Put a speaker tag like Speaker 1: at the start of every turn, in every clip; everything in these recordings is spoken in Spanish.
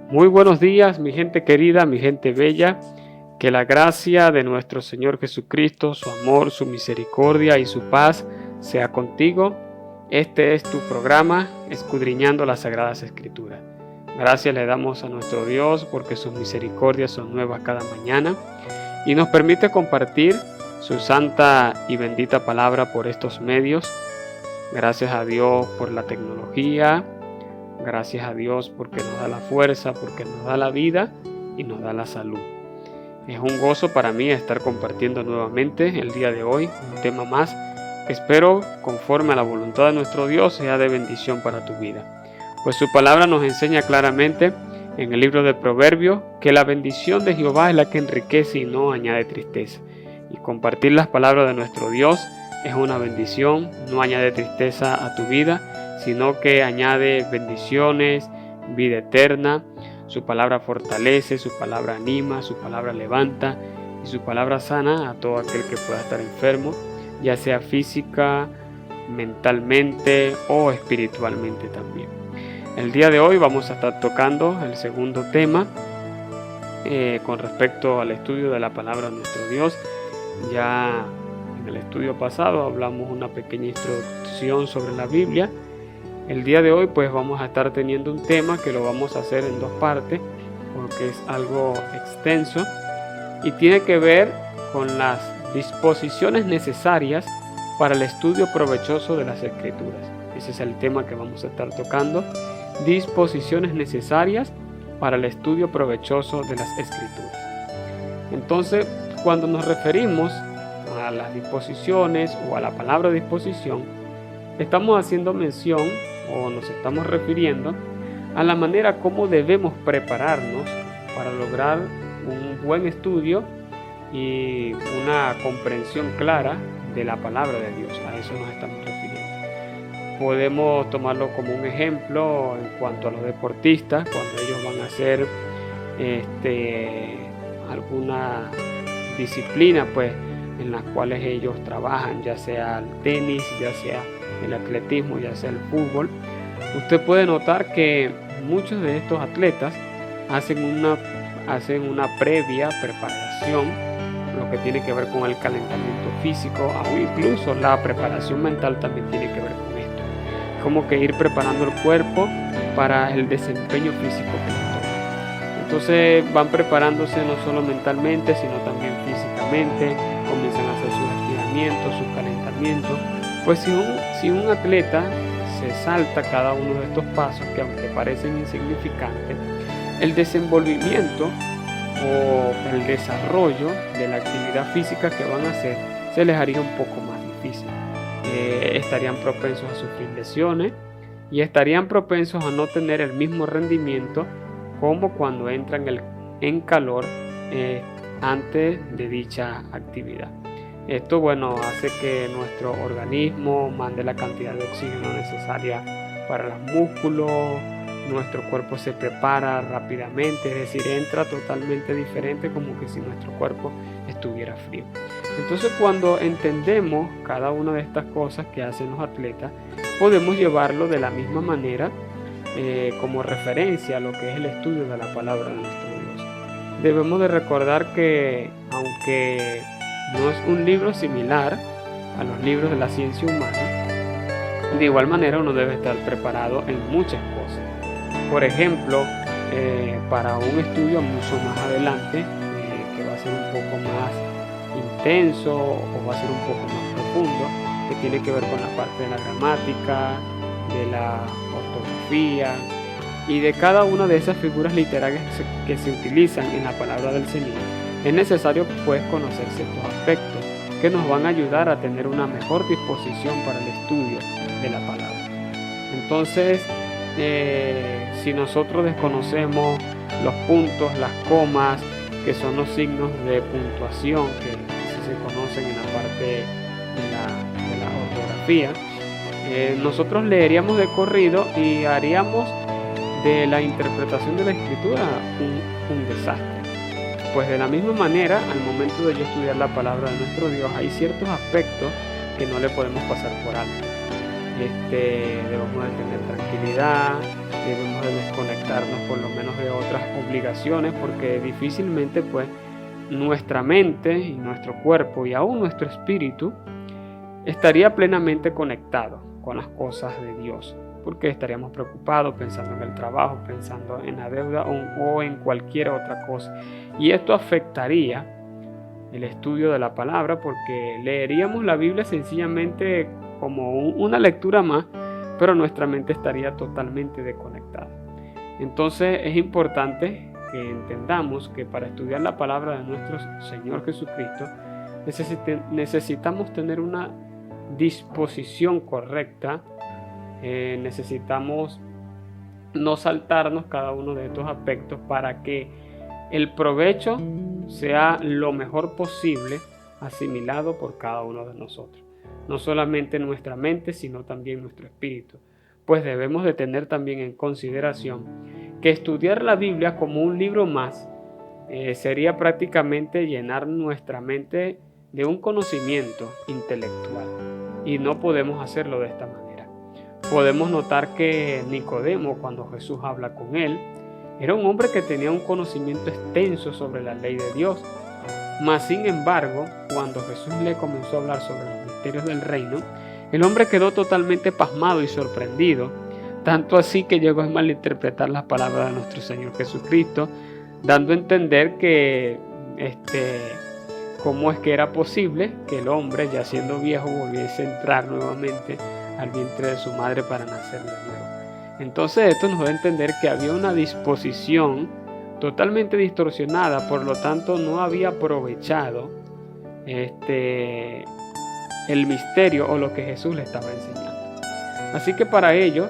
Speaker 1: Muy buenos días, mi gente querida, mi gente bella. Que la gracia de nuestro Señor Jesucristo, su amor, su misericordia y su paz sea contigo. Este es tu programa, Escudriñando las Sagradas Escrituras. Gracias le damos a nuestro Dios porque sus misericordias son nuevas cada mañana y nos permite compartir su santa y bendita palabra por estos medios. Gracias a Dios por la tecnología. Gracias a Dios porque nos da la fuerza, porque nos da la vida y nos da la salud. Es un gozo para mí estar compartiendo nuevamente el día de hoy un tema más que espero, conforme a la voluntad de nuestro Dios, sea de bendición para tu vida. Pues su palabra nos enseña claramente en el libro de Proverbios que la bendición de Jehová es la que enriquece y no añade tristeza. Y compartir las palabras de nuestro Dios es una bendición, no añade tristeza a tu vida, sino que añade bendiciones, vida eterna. Su palabra fortalece, su palabra anima, su palabra levanta y su palabra sana a todo aquel que pueda estar enfermo, ya sea física, mentalmente o espiritualmente también. El día de hoy vamos a estar tocando el segundo tema con respecto al estudio de la palabra de nuestro Dios. Ya en el estudio pasado hablamos una pequeña introducción sobre la Biblia. El día de hoy pues vamos a estar teniendo un tema que lo vamos a hacer en dos partes porque es algo extenso y tiene que ver con las disposiciones necesarias para el estudio provechoso de las Escrituras. Ese es el tema que vamos a estar tocando, disposiciones necesarias para el estudio provechoso de las Escrituras. Entonces, cuando nos referimos a las disposiciones o a la palabra disposición, estamos haciendo mención o nos estamos refiriendo a la manera como debemos prepararnos para lograr un buen estudio y una comprensión clara de la palabra de Dios. A eso nos estamos refiriendo. Podemos tomarlo como un ejemplo en cuanto a los deportistas, cuando ellos van a hacer alguna disciplina pues en las cuales ellos trabajan, ya sea el tenis, ya sea el atletismo, ya sea el fútbol. Usted puede notar que muchos de estos atletas hacen una previa preparación, lo que tiene que ver con el calentamiento físico, o incluso la preparación mental también tiene que ver con esto. Como que ir preparando el cuerpo para el desempeño físico que les toca. Entonces van preparándose no solo mentalmente, sino también físicamente, comienzan a hacer sus estiramientos, sus calentamientos. Pues si un atleta se salta cada uno de estos pasos, que aunque parecen insignificantes, el desenvolvimiento o el desarrollo de la actividad física que van a hacer se les haría un poco más difícil. Estarían propensos a sufrir lesiones y estarían propensos a no tener el mismo rendimiento como cuando entran en calor antes de dicha actividad. Esto, hace que nuestro organismo mande la cantidad de oxígeno necesaria para los músculos, nuestro cuerpo se prepara rápidamente, es decir, entra totalmente diferente, como que si nuestro cuerpo estuviera frío. Entonces, cuando entendemos cada una de estas cosas que hacen los atletas, podemos llevarlo de la misma manera como referencia a lo que es el estudio de la palabra de nuestro Dios. Debemos de recordar que, aunque no es un libro similar a los libros de la ciencia humana, de igual manera uno debe estar preparado en muchas cosas. Por ejemplo, para un estudio mucho más adelante, que va a ser un poco más intenso o va a ser un poco más profundo, que tiene que ver con la parte de la gramática, de la ortografía y de cada una de esas figuras literarias que se utilizan en la palabra del Señor. Es necesario pues conocer ciertos aspectos que nos van a ayudar a tener una mejor disposición para el estudio de la palabra. Entonces, si nosotros desconocemos los puntos, las comas, que son los signos de puntuación que se conocen en la parte de la ortografía, nosotros leeríamos de corrido y haríamos de la interpretación de la escritura un desastre. Pues de la misma manera, al momento de yo estudiar la palabra de nuestro Dios, hay ciertos aspectos que no le podemos pasar por alto. Debemos de tener tranquilidad, debemos de desconectar desconectarnos por lo menos de otras obligaciones, porque difícilmente pues nuestra mente y nuestro cuerpo y aún nuestro espíritu estaría plenamente conectado con las cosas de Dios, porque estaríamos preocupados pensando en el trabajo, pensando en la deuda o en cualquier otra cosa, y esto afectaría el estudio de la palabra, porque leeríamos la Biblia sencillamente como una lectura más, pero nuestra mente estaría totalmente desconectada. Entonces es importante que entendamos que para estudiar la palabra de nuestro Señor Jesucristo necesitamos tener una disposición correcta. Necesitamos no saltarnos cada uno de estos aspectos para que el provecho sea lo mejor posible asimilado por cada uno de nosotros, no solamente nuestra mente, sino también nuestro espíritu, pues debemos de tener también en consideración que estudiar la Biblia como un libro más sería prácticamente llenar nuestra mente de un conocimiento intelectual, y no podemos hacerlo de esta manera. Podemos notar que Nicodemo, cuando Jesús habla con él, era un hombre que tenía un conocimiento extenso sobre la ley de Dios, mas sin embargo, cuando Jesús le comenzó a hablar sobre los misterios del reino, el hombre quedó totalmente pasmado y sorprendido, tanto así que llegó a malinterpretar las palabras de nuestro Señor Jesucristo, dando a entender que cómo es que era posible que el hombre, ya siendo viejo, volviese a entrar nuevamente al vientre de su madre para nacer de nuevo. Entonces esto nos da a entender que había una disposición totalmente distorsionada, por lo tanto no había aprovechado el misterio o lo que Jesús le estaba enseñando. Así que para ello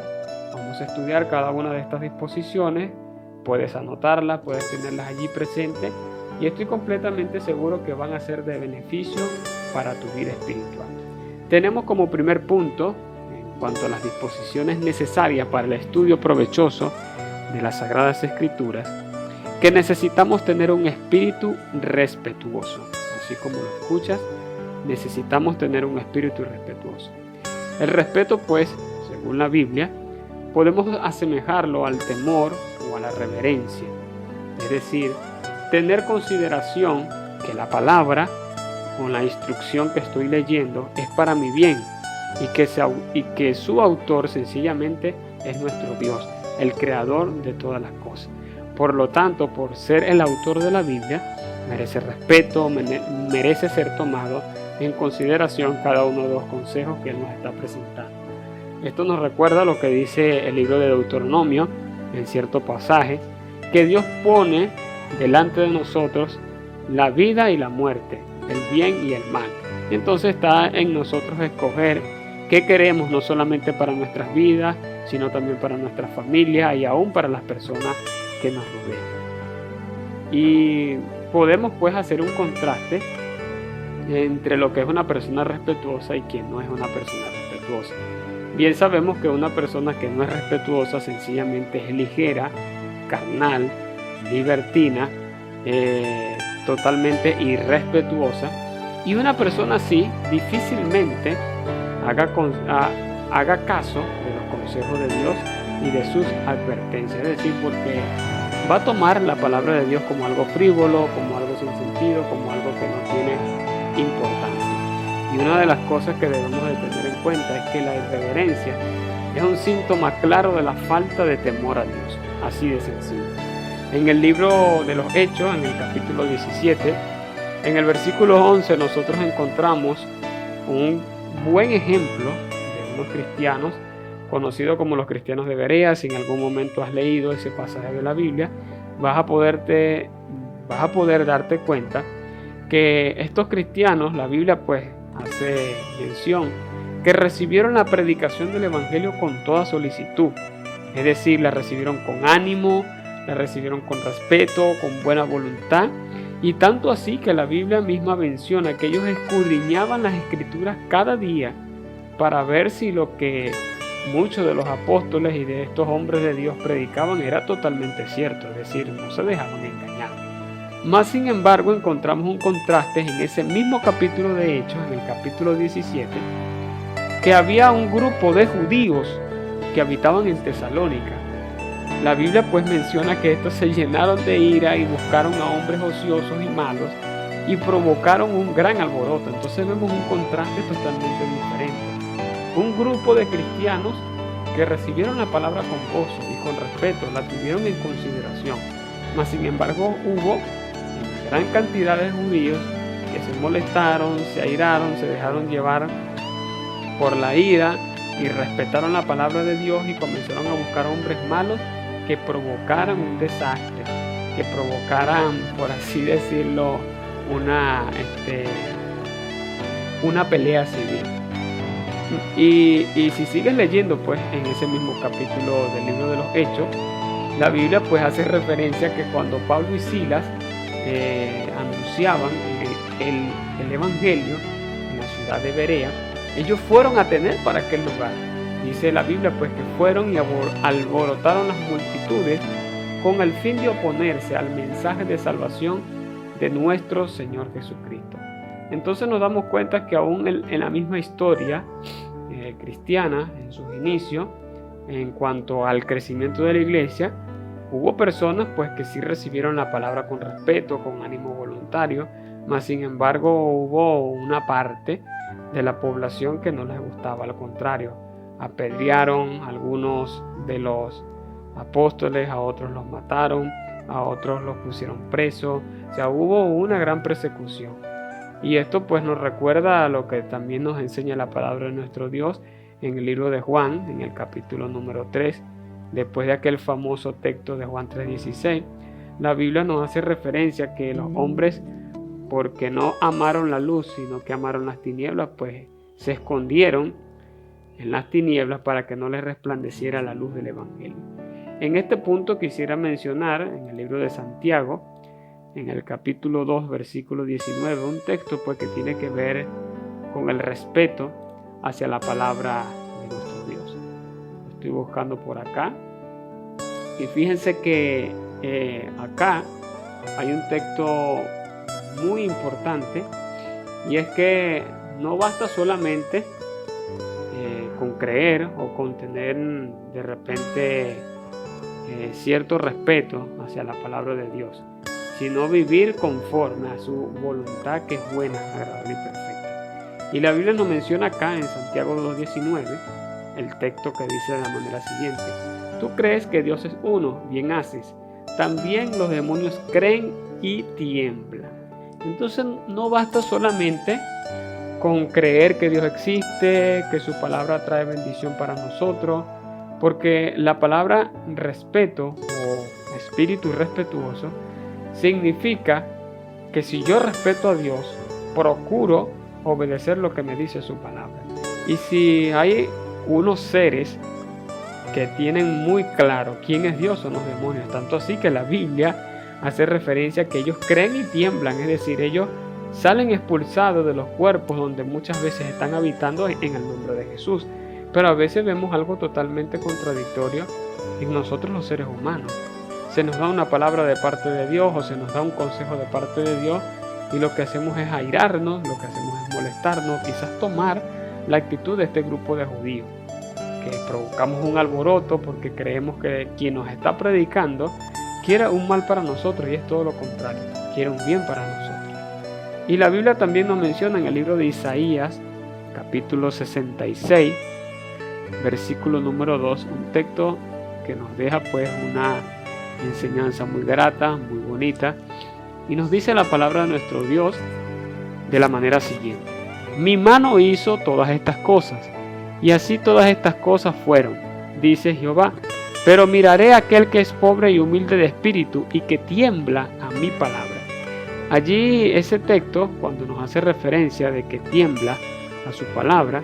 Speaker 1: vamos a estudiar cada una de estas disposiciones. Puedes anotarlas, puedes tenerlas allí presentes, y estoy completamente seguro que van a ser de beneficio para tu vida espiritual. Tenemos como primer punto, en cuanto a las disposiciones necesarias para el estudio provechoso de las Sagradas Escrituras, que necesitamos tener un espíritu respetuoso. Así como lo escuchas, necesitamos tener un espíritu respetuoso. El respeto, pues, según la Biblia, podemos asemejarlo al temor o a la reverencia. Es decir, tener consideración que la palabra o la instrucción que estoy leyendo es para mi bien, y que su autor sencillamente es nuestro Dios, el creador de todas las cosas. Por lo tanto, por ser el autor de la Biblia, merece respeto, merece ser tomado en consideración cada uno de los consejos que Él nos está presentando. Esto nos recuerda lo que dice el libro de Deuteronomio en cierto pasaje, que Dios pone delante de nosotros la vida y la muerte, el bien y el mal. Entonces está en nosotros escoger qué queremos, no solamente para nuestras vidas, sino también para nuestra familia y aún para las personas que nos rodean. Y podemos pues hacer un contraste entre lo que es una persona respetuosa y quien no es una persona respetuosa. Bien sabemos que una persona que no es respetuosa sencillamente es ligera, carnal, libertina, totalmente irrespetuosa, y una persona así difícilmente haga caso de los consejos de Dios y de sus advertencias. Es decir, porque va a tomar la palabra de Dios como algo frívolo, como algo sin sentido, como algo que no tiene importancia. Y una de las cosas que debemos de tener en cuenta es que la irreverencia es un síntoma claro de la falta de temor a Dios, así de sencillo. En el libro de los Hechos, en el capítulo 17, en el versículo 11, nosotros encontramos un buen ejemplo de unos cristianos conocidos como los cristianos de Berea. Si en algún momento has leído ese pasaje de la Biblia, vas a poder darte cuenta que estos cristianos, la Biblia pues hace mención que recibieron la predicación del Evangelio con toda solicitud, es decir, la recibieron con ánimo, la recibieron con respeto, con buena voluntad, y tanto así que la Biblia misma menciona que ellos escudriñaban las Escrituras cada día para ver si lo que muchos de los apóstoles y de estos hombres de Dios predicaban era totalmente cierto, es decir, no se dejaban engañar. Más sin embargo, encontramos un contraste en ese mismo capítulo de Hechos, en el capítulo 17, que había un grupo de judíos que habitaban en Tesalónica, la Biblia pues menciona que estos se llenaron de ira y buscaron a hombres ociosos y malos y provocaron un gran alboroto. Entonces vemos un contraste totalmente diferente. Un grupo de cristianos que recibieron la palabra con gozo y con respeto, la tuvieron en consideración. Mas sin embargo hubo una gran cantidad de judíos que se molestaron, se airaron, se dejaron llevar por la ira y respetaron la palabra de Dios y comenzaron a buscar hombres malos que provocaran un desastre, que provocaran, por así decirlo, una pelea civil. Y si sigues leyendo pues en ese mismo capítulo del libro de los Hechos, la Biblia pues hace referencia que cuando Pablo y Silas anunciaban el evangelio en la ciudad de Berea, ellos fueron a tener para aquel lugar. Dice la Biblia pues que fueron y alborotaron las multitudes con el fin de oponerse al mensaje de salvación de nuestro Señor Jesucristo. Entonces nos damos cuenta que aún en la misma historia cristiana, en sus inicios, en cuanto al crecimiento de la iglesia, hubo personas pues que sí recibieron la palabra con respeto, con ánimo voluntario, mas sin embargo hubo una parte de la población que no les gustaba, al contrario, apedrearon a algunos de los apóstoles, a otros los mataron, a otros los pusieron presos. O sea, hubo una gran persecución. Y esto pues nos recuerda a lo que también nos enseña la palabra de nuestro Dios en el libro de Juan, en el capítulo número 3, después de aquel famoso texto de Juan 3:16. La Biblia nos hace referencia a que los hombres, porque no amaron la luz, sino que amaron las tinieblas, pues se escondieron en las tinieblas para que no les resplandeciera la luz del evangelio. En este punto quisiera mencionar en el libro de Santiago, en el capítulo 2, versículo 19, un texto pues que tiene que ver con el respeto hacia la palabra de nuestro Dios. Lo estoy buscando por acá. Y fíjense que acá hay un texto muy importante, y es que no basta solamente con creer o con tener de repente cierto respeto hacia la palabra de Dios, sino vivir conforme a su voluntad, que es buena, agradable y perfecta. Y la Biblia nos menciona acá en Santiago 2:19 el texto que dice de la manera siguiente: tú crees que Dios es uno, bien haces, también los demonios creen y tiemblan. Entonces no basta solamente con creer que Dios existe, que su palabra trae bendición para nosotros, porque la palabra respeto o espíritu respetuoso significa que si yo respeto a Dios, procuro obedecer lo que me dice su palabra. Y si hay unos seres que tienen muy claro quién es Dios, son los demonios, tanto así que la Biblia hace referencia a que ellos creen y tiemblan, es decir, ellos salen expulsados de los cuerpos donde muchas veces están habitando en el nombre de Jesús. Pero a veces vemos algo totalmente contradictorio en nosotros los seres humanos. Se nos da una palabra de parte de Dios o se nos da un consejo de parte de Dios, y lo que hacemos es airarnos, lo que hacemos es molestarnos, quizás tomar la actitud de este grupo de judíos, que provocamos un alboroto porque creemos que quien nos está predicando quiere un mal para nosotros, y es todo lo contrario, quiere un bien para nosotros. Y la Biblia también nos menciona en el libro de Isaías, capítulo 66, versículo número 2, un texto que nos deja pues una enseñanza muy grata, muy bonita, y nos dice la palabra de nuestro Dios de la manera siguiente: mi mano hizo todas estas cosas, y así todas estas cosas fueron, dice Jehová, pero miraré a aquel que es pobre y humilde de espíritu y que tiembla a mi palabra. Allí ese texto, cuando nos hace referencia de que tiembla a su palabra,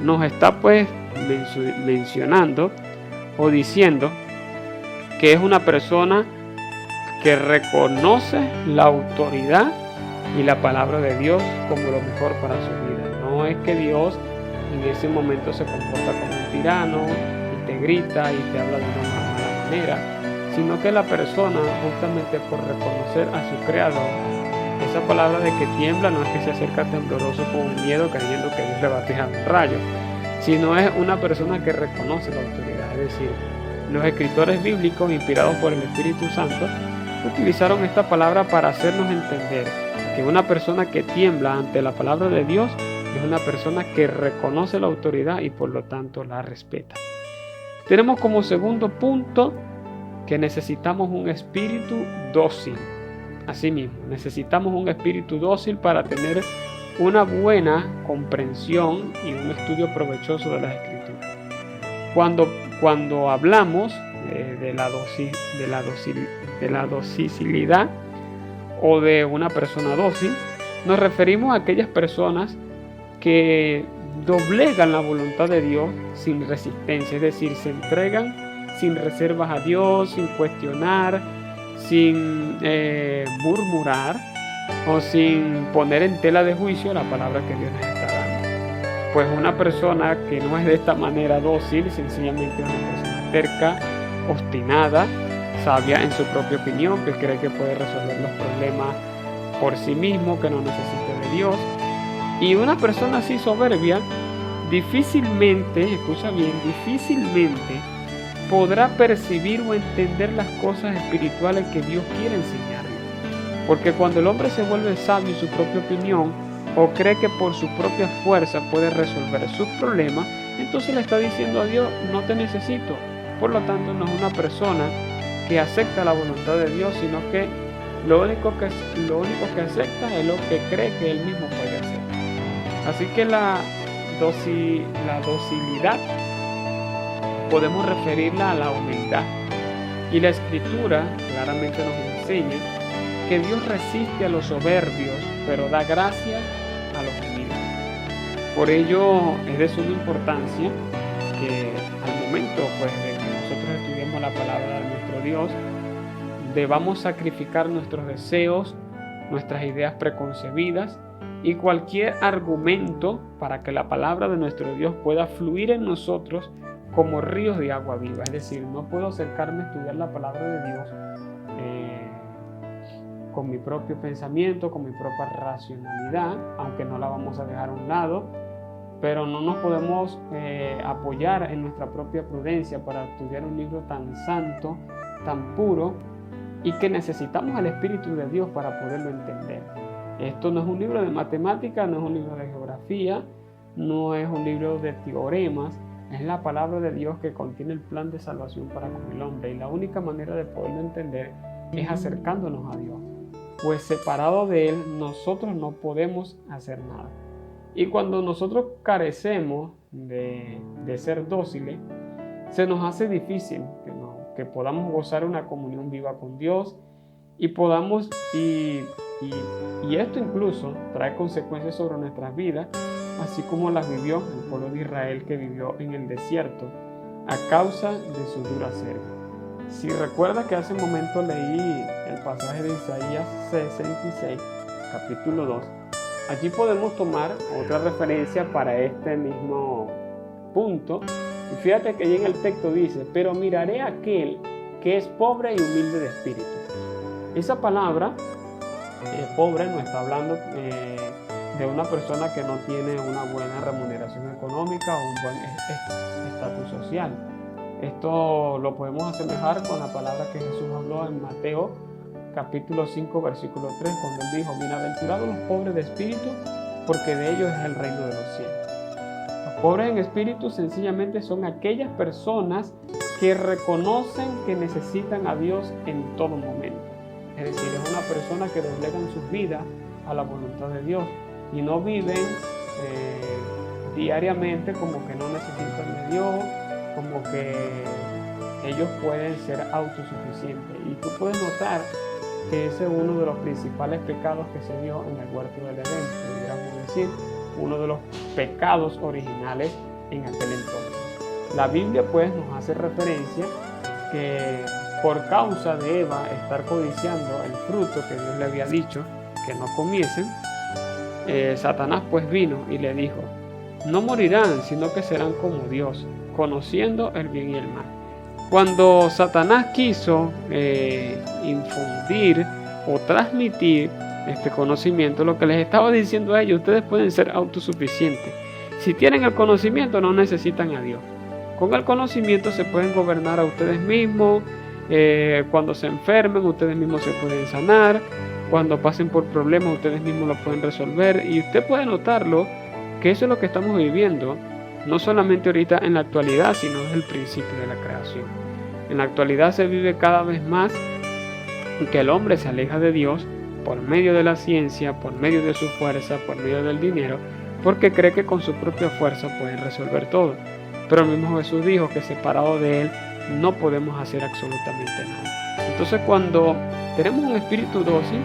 Speaker 1: nos está pues mencionando o diciendo que es una persona que reconoce la autoridad y la palabra de Dios como lo mejor para su vida. No es que Dios en ese momento se comporta como un tirano y te grita y te habla de una mala manera, sino que la persona, justamente por reconocer a su creador, esa palabra de que tiembla no es que se acerca tembloroso con miedo creyendo que Dios le va a tirar un rayo, sino es una persona que reconoce la autoridad, es decir, Los escritores bíblicos, inspirados por el Espíritu Santo, utilizaron esta palabra para hacernos entender que una persona que tiembla ante la palabra de Dios es una persona que reconoce la autoridad y por lo tanto la respeta. Tenemos como segundo punto que necesitamos un espíritu dócil. Asimismo, necesitamos un espíritu dócil para tener una buena comprensión y un estudio provechoso de las Escrituras. Cuando hablamos de la docilidad o de una persona dócil, nos referimos a aquellas personas que doblegan la voluntad de Dios sin resistencia, es decir, se entregan sin reservas a Dios, sin cuestionar, sin murmurar o sin poner en tela de juicio la palabra que Dios nos está dando. Pues una persona que no es de esta manera dócil, sencillamente es una persona terca, obstinada, sabia en su propia opinión, que cree que puede resolver los problemas por sí mismo, que no necesita de Dios. Y una persona así soberbia difícilmente, escucha bien, difícilmente podrá percibir o entender las cosas espirituales que Dios quiere enseñarle. Porque cuando el hombre se vuelve sabio en su propia opinión o cree que por su propia fuerza puede resolver sus problemas, entonces le está diciendo a Dios, no te necesito. Por lo tanto, no es una persona que acepta la voluntad de Dios, sino que lo único que acepta es lo que cree que él mismo puede hacer. Así que la docilidad podemos referirla a la humildad. Y la Escritura claramente nos enseña que Dios resiste a los soberbios, pero da gracia a los humildes. Por ello es de suma importancia que al momento de que nosotros estudiemos la palabra de nuestro Dios, debamos sacrificar nuestros deseos, nuestras ideas preconcebidas y cualquier argumento para que la palabra de nuestro Dios pueda fluir en nosotros como ríos de agua viva. Es decir, no puedo acercarme a estudiar la palabra de Dios con mi propio pensamiento, con mi propia racionalidad, aunque no la vamos a dejar a un lado, pero no nos podemos apoyar en nuestra propia prudencia para estudiar un libro tan santo, tan puro, y que necesitamos al Espíritu de Dios para poderlo entender. Esto no es un libro de matemáticas, no es un libro de geografía, no es un libro de teoremas, es la palabra de Dios que contiene el plan de salvación para con el hombre, y la única manera de poderlo entender es acercándonos a Dios, pues separado de Él nosotros no podemos hacer nada. Y cuando nosotros carecemos de ser dóciles, se nos hace difícil que podamos gozar una comunión viva con Dios y podamos, y esto incluso trae consecuencias sobre nuestras vidas, así como las vivió el pueblo de Israel que vivió en el desierto a causa de su dura sed. Si recuerda que hace un momento leí el pasaje de Isaías 66, capítulo 2, allí podemos tomar otra referencia para este mismo punto. Y fíjate que allí en el texto dice, pero miraré a aquel que es pobre y humilde de espíritu. Esa palabra, pobre, no está hablando de una persona que no tiene una buena remuneración económica o un buen estatus social. Esto lo podemos asemejar con la palabra que Jesús habló en Mateo capítulo 5 versículo 3, cuando él dijo, bienaventurados los pobres de espíritu, porque de ellos es el reino de los cielos. Los pobres en espíritu sencillamente son aquellas personas que reconocen que necesitan a Dios en todo momento. Es decir, es una persona que doblegan sus vidas a la voluntad de Dios y no viven diariamente como que no necesitan de Dios, como que ellos pueden ser autosuficientes. Y tú puedes notar que ese es uno de los principales pecados que se dio en el huerto del Edén, podríamos decir, uno de los pecados originales en aquel entonces. La Biblia pues nos hace referencia que por causa de Eva estar codiciando el fruto que Dios le había dicho que no comiesen, Satanás pues vino y le dijo, no morirán, sino que serán como Dios, conociendo el bien y el mal. Cuando Satanás quiso infundir o transmitir este conocimiento, lo que les estaba diciendo a ellos, ustedes pueden ser autosuficientes. Si tienen el conocimiento, no necesitan a Dios. Con el conocimiento se pueden gobernar a ustedes mismos. Cuando se enfermen, ustedes mismos se pueden sanar. Cuando pasen por problemas, ustedes mismos lo pueden resolver. Y usted puede notarlo, que eso es lo que estamos viviendo, no solamente ahorita en la actualidad, sino desde el principio de la creación. En la actualidad se vive cada vez más que el hombre se aleja de Dios por medio de la ciencia, por medio de su fuerza, por medio del dinero, porque cree que con su propia fuerza pueden resolver todo. Pero el mismo Jesús dijo que separado de Él no podemos hacer absolutamente nada. Entonces, cuando tenemos un espíritu dócil,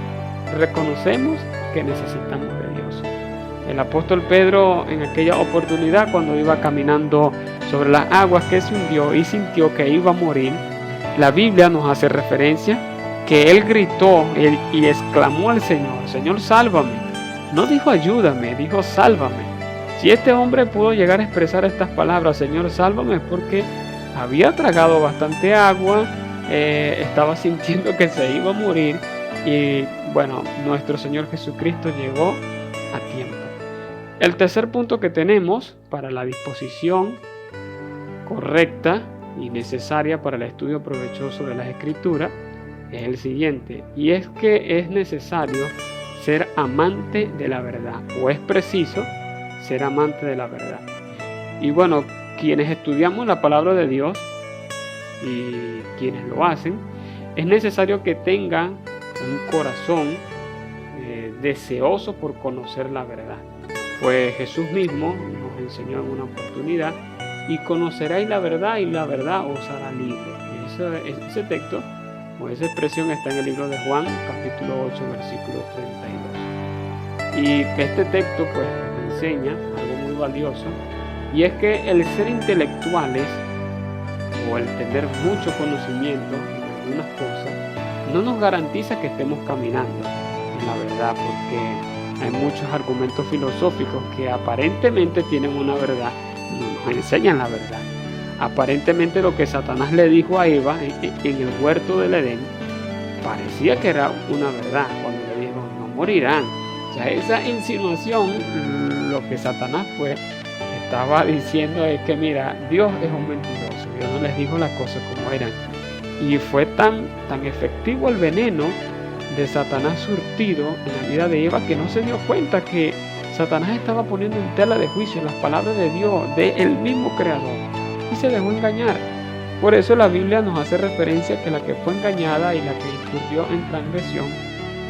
Speaker 1: reconocemos que necesitamos de Dios. El apóstol Pedro, en aquella oportunidad, cuando iba caminando sobre las aguas, que se hundió y sintió que iba a morir, la Biblia nos hace referencia que él gritó y exclamó al Señor: Señor, sálvame. No dijo ayúdame, dijo sálvame. Si este hombre pudo llegar a expresar estas palabras, Señor, sálvame, es porque había tragado bastante agua, estaba sintiendo que se iba a morir, y bueno, nuestro Señor Jesucristo llegó a tiempo. El tercer punto que tenemos para la disposición correcta y necesaria para el estudio provechoso de las Escrituras es el siguiente, y es que es necesario ser amante de la verdad, o es preciso ser amante de la verdad. Y bueno, quienes estudiamos la palabra de Dios y quienes lo hacen, es necesario que tengan un corazón deseoso por conocer la verdad. Pues Jesús mismo nos enseñó en una oportunidad: y conoceréis la verdad, y la verdad os hará libre. Ese texto o esa expresión está en el libro de Juan, capítulo 8, versículo 32. Y este texto pues nos enseña algo muy valioso, y es que el ser intelectuales o el tener mucho conocimiento en algunas cosas no nos garantiza que estemos caminando en la verdad, porque hay muchos argumentos filosóficos que aparentemente tienen una verdad, no nos enseñan la verdad. Aparentemente lo que Satanás le dijo a Eva en el huerto del Edén parecía que era una verdad, cuando le dijo no morirán. O sea, esa insinuación, lo que Satanás pues estaba diciendo es que mira, Dios es un mentiroso, Dios no les dijo las cosas como eran. Y fue tan efectivo el veneno de Satanás surtido en la vida de Eva, que no se dio cuenta que Satanás estaba poniendo en tela de juicio las palabras de Dios, del mismo Creador, y se dejó engañar. Por eso la Biblia nos hace referencia que la que fue engañada y la que incurrió en transgresión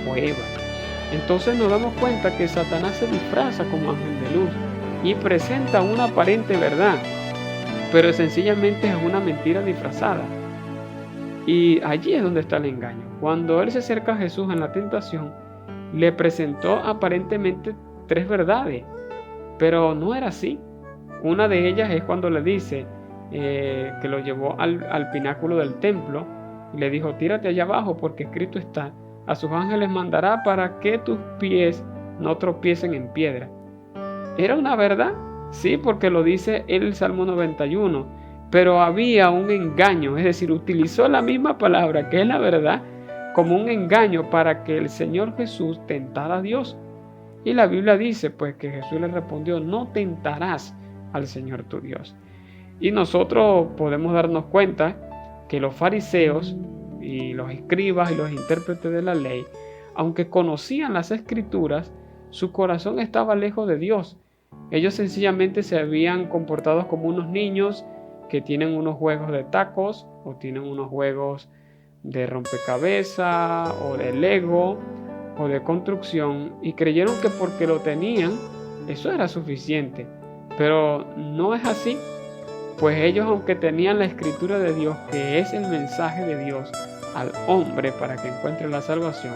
Speaker 1: fue Eva. Entonces nos damos cuenta que Satanás se disfraza como ángel de luz y presenta una aparente verdad, pero sencillamente es una mentira disfrazada. Y allí es donde está el engaño. Cuando él se acerca a Jesús en la tentación, le presentó aparentemente 3 verdades, pero no era así. Una de ellas es cuando le dice que lo llevó al pináculo del templo y le dijo: tírate allá abajo, porque escrito está: a sus ángeles mandará para que tus pies no tropiecen en piedra. ¿Era una verdad? Sí, porque lo dice el Salmo 91. Pero había un engaño, es decir, utilizó la misma palabra que es la verdad como un engaño para que el Señor Jesús tentara a Dios. Y la Biblia dice pues que Jesús le respondió: no tentarás al Señor tu Dios. Y nosotros podemos darnos cuenta que los fariseos y los escribas y los intérpretes de la ley, aunque conocían las Escrituras, su corazón estaba lejos de Dios. Ellos sencillamente se habían comportado como unos niños que tienen unos juegos de tacos o tienen unos juegos de rompecabezas o de Lego o de construcción, y creyeron que porque lo tenían eso era suficiente. Pero no es así, pues ellos, aunque tenían la escritura de Dios, que es el mensaje de Dios al hombre para que encuentre la salvación,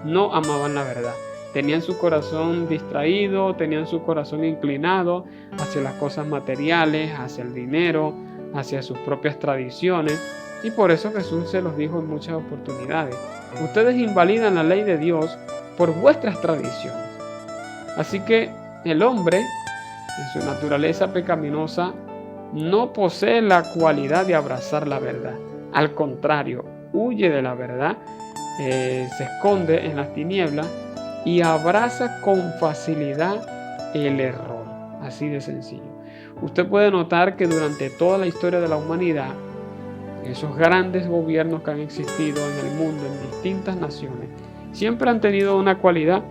Speaker 1: no amaban la verdad. Tenían su corazón distraído, tenían su corazón inclinado hacia las cosas materiales, hacia el dinero, hacia sus propias tradiciones. Y por eso Jesús se los dijo en muchas oportunidades: ustedes invalidan la ley de Dios por vuestras tradiciones. Así que el hombre, en su naturaleza pecaminosa, no posee la cualidad de abrazar la verdad. Al contrario, huye de la verdad, se esconde en las tinieblas y abraza con facilidad el error. Así de sencillo. Usted puede notar que durante toda la historia de la humanidad, esos grandes gobiernos que han existido en el mundo, en distintas naciones, siempre han tenido una cualidad,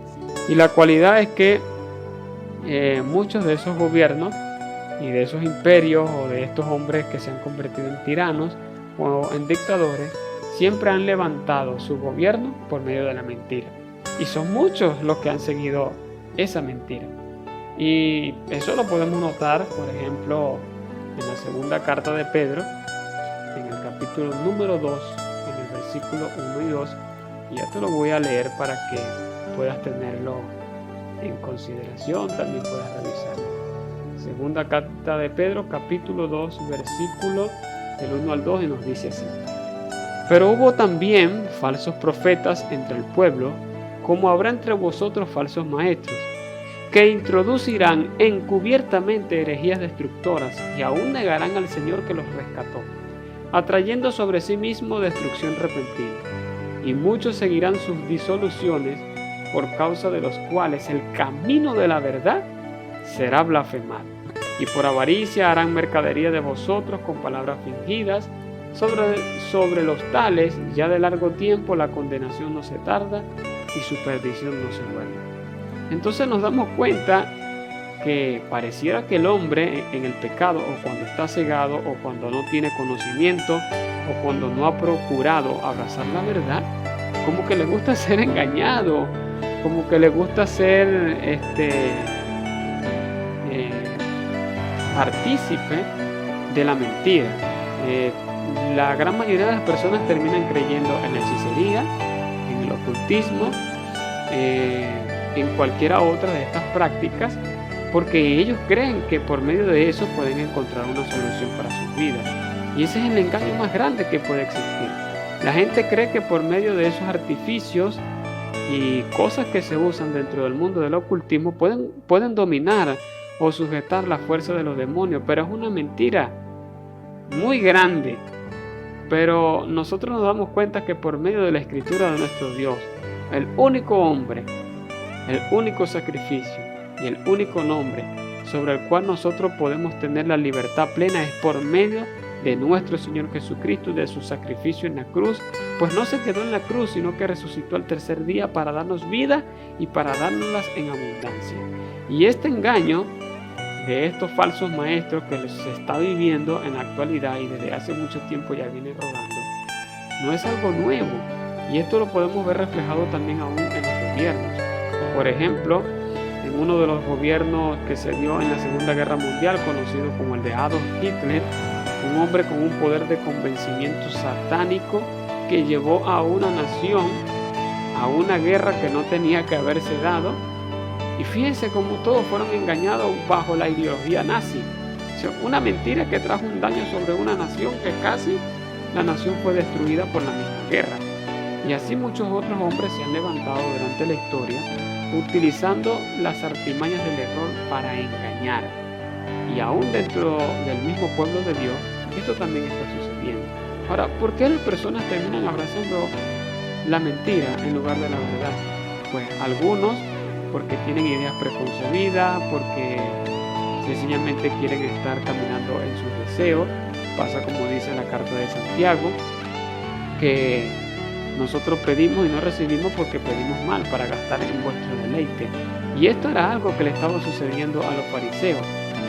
Speaker 1: y la cualidad es que muchos de esos gobiernos y de esos imperios o de estos hombres que se han convertido en tiranos o en dictadores, siempre han levantado su gobierno por medio de la mentira. Y son muchos los que han seguido esa mentira. Y eso lo podemos notar, por ejemplo, en la segunda carta de Pedro, en el capítulo número 2, en el versículo 1 y 2, y ya te lo voy a leer para que puedas tenerlo en consideración, también puedas revisarlo. Segunda carta de Pedro, capítulo 2, versículo del 1 al 2, y nos dice así: Pero hubo también falsos profetas entre el pueblo, como habrá entre vosotros falsos maestros, que introducirán encubiertamente herejías destructoras y aún negarán al Señor que los rescató, atrayendo sobre sí mismo destrucción repentina. Y muchos seguirán sus disoluciones, por causa de los cuales el camino de la verdad será blasfemado. Y por avaricia harán mercadería de vosotros con palabras fingidas. Sobre los tales, ya de largo tiempo, la condenación no se tarda y su perdición no se vuelve. Entonces nos damos cuenta que pareciera que el hombre en el pecado, o cuando está cegado, o cuando no tiene conocimiento, o cuando no ha procurado abrazar la verdad, como que le gusta ser engañado, como que le gusta ser partícipe de la mentira. La gran mayoría de las personas terminan creyendo en la hechicería, en el ocultismo, en cualquiera otra de estas prácticas, porque ellos creen que por medio de eso pueden encontrar una solución para sus vidas. Y ese es el engaño más grande que puede existir. La gente cree que por medio de esos artificios y cosas que se usan dentro del mundo del ocultismo pueden dominar o sujetar la fuerza de los demonios, pero es una mentira muy grande. Pero nosotros nos damos cuenta que por medio de la escritura de nuestro Dios, el único hombre, el único sacrificio y el único nombre sobre el cual nosotros podemos tener la libertad plena es por medio de nuestro Señor Jesucristo, de su sacrificio en la cruz, pues no se quedó en la cruz, sino que resucitó al tercer día para darnos vida y para dárnoslas en abundancia. Y este engaño de estos falsos maestros que se está viviendo en la actualidad y desde hace mucho tiempo ya viene rodando, no es algo nuevo, y esto lo podemos ver reflejado también aún en los gobiernos. Por ejemplo, en uno de los gobiernos que se dio en la Segunda Guerra Mundial, conocido como el de Adolf Hitler, un hombre con un poder de convencimiento satánico que llevó a una nación a una guerra que no tenía que haberse dado. Y fíjense cómo todos fueron engañados bajo la ideología nazi. O sea, una mentira que trajo un daño sobre una nación que casi la nación fue destruida por la misma guerra. Y así muchos otros hombres se han levantado durante la historia utilizando las artimañas del error para engañar. Y aún dentro del mismo pueblo de Dios, esto también está sucediendo. Ahora, ¿por qué las personas terminan abrazando la mentira en lugar de la verdad? Pues algunos porque tienen ideas preconcebidas, porque sencillamente quieren estar caminando en sus deseos. Pasa como dice la carta de Santiago, que nosotros pedimos y no recibimos porque pedimos mal, para gastar en vuestro deleite. Y esto era algo que le estaba sucediendo a los fariseos.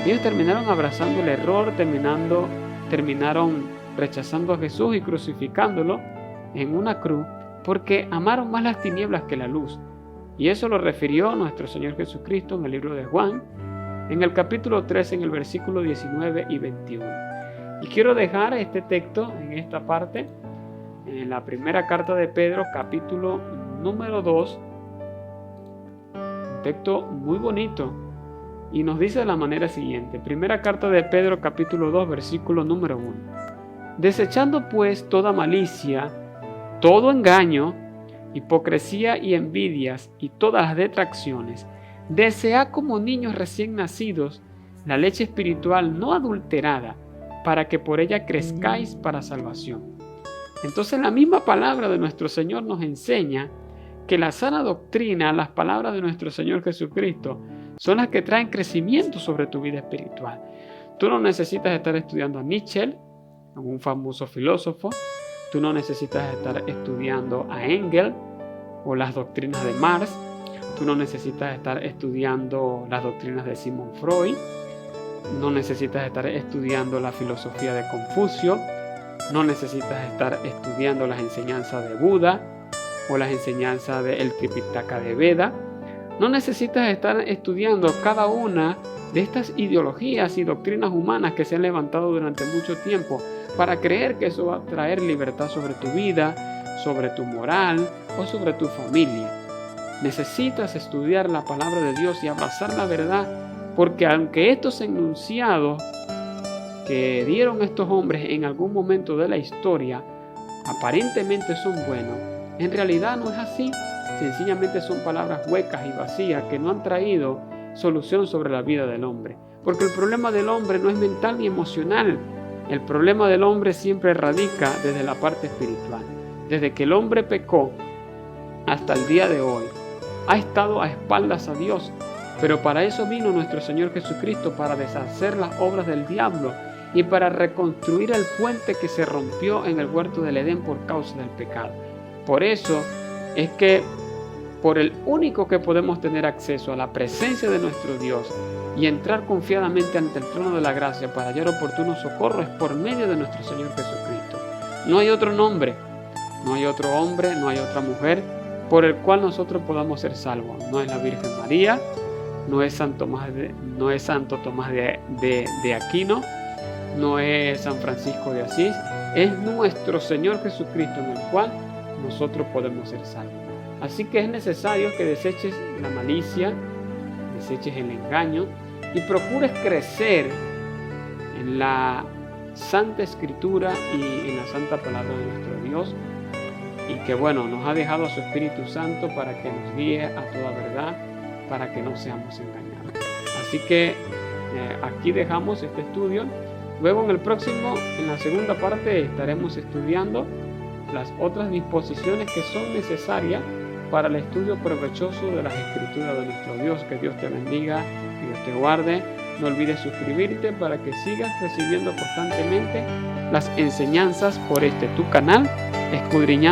Speaker 1: Ellos terminaron abrazando el error, terminaron rechazando a Jesús y crucificándolo en una cruz, porque amaron más las tinieblas que la luz. Y eso lo refirió nuestro Señor Jesucristo en el libro de Juan, en el capítulo 13, en el versículo 19 y 21. Y quiero dejar este texto en esta parte, en la primera carta de Pedro, capítulo número 2, un texto muy bonito, y nos dice de la manera siguiente. Primera carta de Pedro, capítulo 2, versículo número 1. Desechando pues toda malicia, todo engaño, hipocresía y envidias y todas las detracciones, desead como niños recién nacidos la leche espiritual no adulterada, para que por ella crezcáis para salvación. Entonces la misma palabra de nuestro Señor nos enseña que la sana doctrina, las palabras de nuestro Señor Jesucristo, son las que traen crecimiento sobre tu vida espiritual. Tú no necesitas estar estudiando a Nietzsche, un famoso filósofo. Tú no necesitas estar estudiando a Engels o las doctrinas de Marx. Tú no necesitas estar estudiando las doctrinas de Sigmund Freud. No necesitas estar estudiando la filosofía de Confucio. No necesitas estar estudiando las enseñanzas de Buda o las enseñanzas del Tripitaka de Veda. No necesitas estar estudiando cada una de estas ideologías y doctrinas humanas que se han levantado durante mucho tiempo para creer que eso va a traer libertad sobre tu vida, sobre tu moral o sobre tu familia. Necesitas estudiar la palabra de Dios y abrazar la verdad, porque aunque estos enunciados que dieron estos hombres en algún momento de la historia aparentemente son buenos, en realidad no es así. Sencillamente son palabras huecas y vacías que no han traído solución sobre la vida del hombre. Porque el problema del hombre no es mental ni emocional. El problema del hombre siempre radica desde la parte espiritual. Desde que el hombre pecó hasta el día de hoy, ha estado a espaldas a Dios. Pero para eso vino nuestro Señor Jesucristo, para deshacer las obras del diablo y para reconstruir el puente que se rompió en el huerto del Edén por causa del pecado. Por eso es que por el único que podemos tener acceso a la presencia de nuestro Dios y entrar confiadamente ante el trono de la gracia para hallar oportuno socorro es por medio de nuestro Señor Jesucristo. No hay otro nombre, no hay otro hombre, no hay otra mujer por el cual nosotros podamos ser salvos. No es la Virgen María, no es Santo Tomás de Aquino, no es San Francisco de Asís, es nuestro Señor Jesucristo en el cual nosotros podemos ser salvos. Así que es necesario que deseches la malicia, deseches el engaño y procures crecer en la Santa Escritura y en la Santa Palabra de nuestro Dios, y que nos ha dejado a su Espíritu Santo para que nos guíe a toda verdad, para que no seamos engañados. Así que aquí dejamos este estudio. Luego en la segunda parte estaremos estudiando las otras disposiciones que son necesarias para el estudio provechoso de las Escrituras de nuestro Dios. Que Dios te bendiga, que Dios te guarde. No olvides suscribirte para que sigas recibiendo constantemente las enseñanzas por este tu canal, Escudriñando